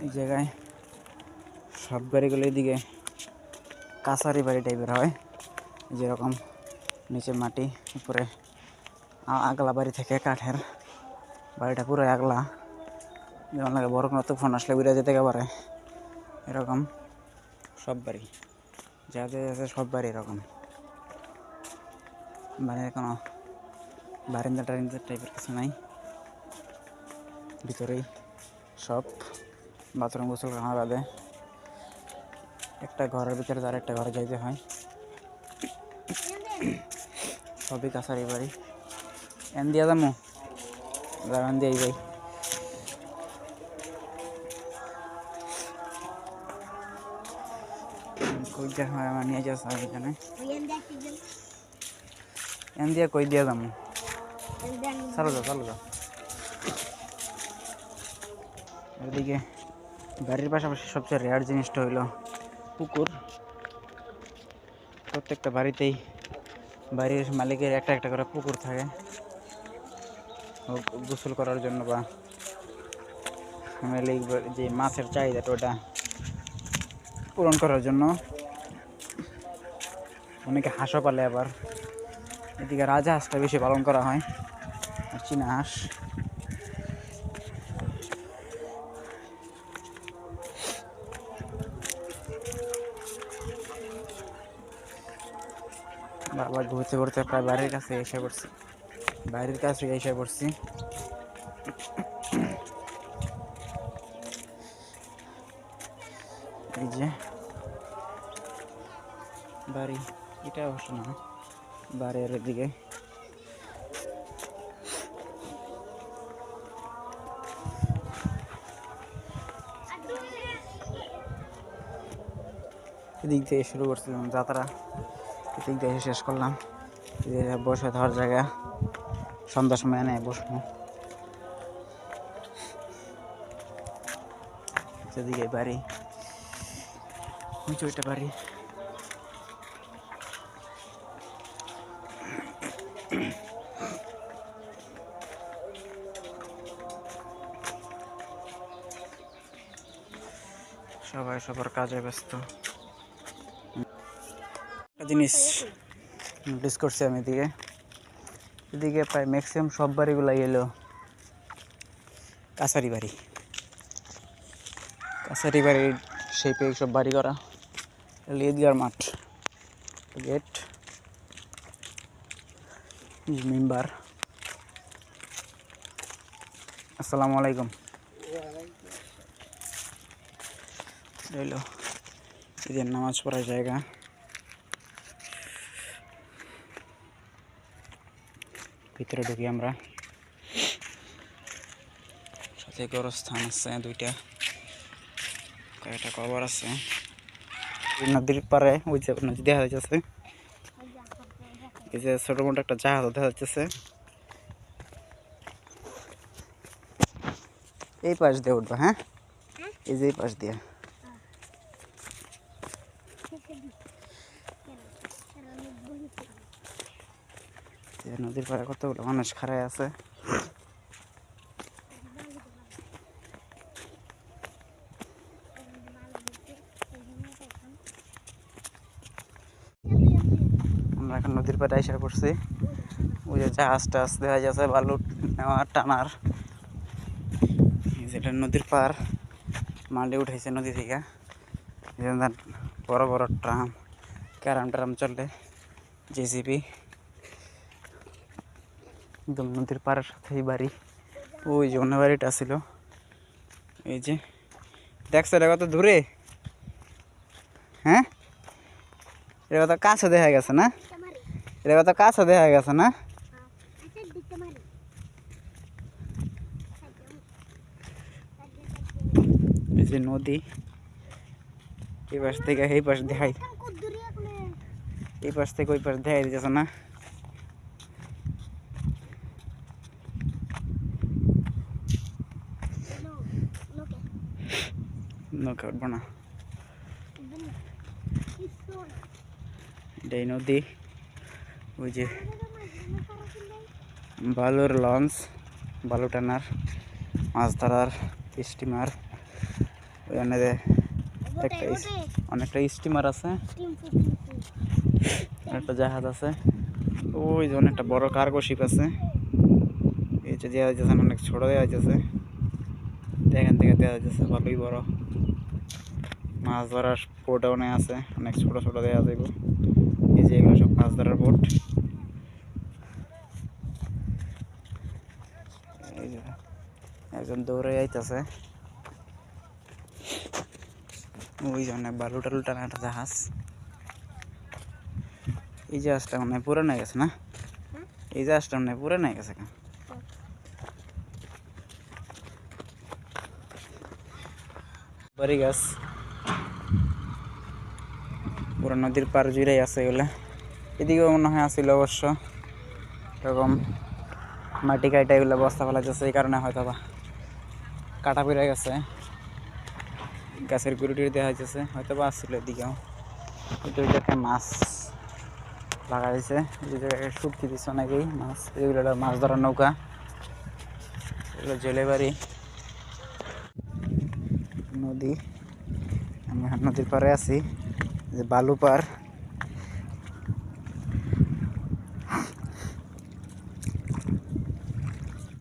এই জায়গায় সব বাড়িগুলো এদিকে কাছারি বাড়ি টাইপের হয়, যেরকম নিচে মাটি, উপরে আগলা বাড়ি থেকে কাঠের, বাড়িটা পুরো আগলা, যেমন লাগে বড় কোনো তুফান আসলে উড়ে যেতে পারে এরকম। সব বাড়ি যাদের আছে সব বাড়ি এরকম, বাড়ির কোনো বারিন্দা টারিন্দা টাইপের কিছু নাই, ভিতরেই সব বাথরুম গোসল খাওয়া বাদে একটা ঘরের ভিতরে তার একটা ঘরে যাইতে হয়। সবই কাছারি বাড়ি। এন দিয়া যাবো, এন দিয়ে যাই। আমার নিয়ে যাস এখানে এন দিয়ে কই দিয়া যাবো, চালো যাও চালো যাও। এদিকে বাড়ির পাশাপাশি সবচেয়ে রেয়ার জিনিসটা হইলো পুকুর। প্রত্যেকটা বাড়িতেই বাড়ির মালিকের একটা একটা করে পুকুর থাকে, গোসল করার জন্য বা যে মাছের চাহিদাটা ওটা পূরণ করার জন্য। অনেকে হাঁসও পালে, আবার এদিকে রাজহাঁসটা বেশি পালন করা হয়, আর চীনা হাঁস। বারবার ঘুরতে ঘুরতে প্রায় বাড়ির কাছে এসে পড়ছি। এই যে বাড়ি, এটা অবশ্য না বাড়ির দিকে এদিক থেকে শুরু করছিলাম যাত্রা, এদিক দিয়ে শেষ করলাম। বসে থাকার জায়গা, সন্ধ্যার সময় এনে বসবো। সেদিকে বাড়ি, ওইটা বাড়ি। সবাই সবার কাজে ব্যস্ত। একটা জিনিস নোটিস করছি আমি, এদিকে প্রায় ম্যাক্সিমাম সব বাড়িগুলাই এলো কাছারি বাড়ি। কাছারি বাড়ির শেপে সব বাড়ি করা। ঈদগার মাঠ, গেট, মেম্বার। আসসালামু আলাইকুম। রইল ঈদের নামাজ পড়ার জায়গা। ভিতরে ঢুকি আমরা, সাথে গোরস্থান আছে দুইটা, কয়েকটা কবর আছে। নদীর পারে ওই যে নদী দেখা যাচ্ছে, এই যে ছোট মোটো একটা জাহাজ দেখা যাচ্ছে। এই পাশ দিয়ে উঠবা, হ্যাঁ এই যে এই পাশ দিয়ে। নদীর পাড়ে কতগুলো মানুষ খাড়ায় আছে। আমরা এখন নদীর পাড়ে এসে পড়ছি। ওই যে জাহাজ টাহাজ দেখা যাচ্ছে, বালু নেওয়ার টানার। যেটা নদীর পাড়, মালে উঠেছে নদী থেকে। বড় বড় ট্রাম, ক্যারাম চলে, জেসিবি। একদম নদীর পাড়ের সাথেই বাড়ি। ওই যে অন্য বাড়িটা ছিল, এই যে দেখছো এটা কত দূরে, হ্যাঁ এটা কত কাছে দেখা গেছে না, এটা কত কাছে দেখা গেছে না। এই যে নদী, এই পাশ থেকে এই পাশ দেখাই, এই পাশ থেকে ওই পাশ দেখাই দিতেছে না। নৌকা উঠবো না, এটাই নদী। ওই যে বালুর লঞ্চ, বালু টানার, মাছ ধরার স্টিমার ওখানে একটা অনেকটা স্টিমার আছে, একটা জাহাজ আছে, ওই যে অনেকটা বড় কার্গো শিপ আছে। এই যে দেওয়া যাচ্ছে অনেক ছোট দেওয়া যাচ্ছে, এখান থেকে দেওয়া যাচ্ছে ভালোই বড় মাছ ধরার বোট অনেক আছে, অনেক ছোট ছোট দেওয়া যাবে। এই যে এগুলো সব মাছ ধরার বোট। এই যে একজন দৌড়ে যাইতেছে, ওই জন্য বালু টালু টানা একটা জাহাজ। এই জাহাজটা মনে হয় পুরানো হয়ে গেছে না? এই জাহাজটা মনে হয় পুরানো হয়ে গেছে। বাড়ি গাছ পুরো নদীর পার জুড়েই আছে এগুলো। এদিকেও মনে হয় আসছিল অবশ্য, এরকম মাটি কাটা এগুলো বস্তা ফেলা যাচ্ছে, এই কারণে হয়তো বা কাটা পড়ে গেছে, গাছের গুড়ি টুড়ি দেওয়া যাচ্ছে, হয়তো বা আসছিল এদিকেও। এটা একটা মাছ লাগা দিয়েছে, এই জায়গায় শুটকি দিচ্ছে অনেকেই মাছ। এগুলো মাছ ধরার নৌকা, এগুলো জেলে বাড়ি নদী। আমি নদীর পাড়ে আছি, যে বালু পার।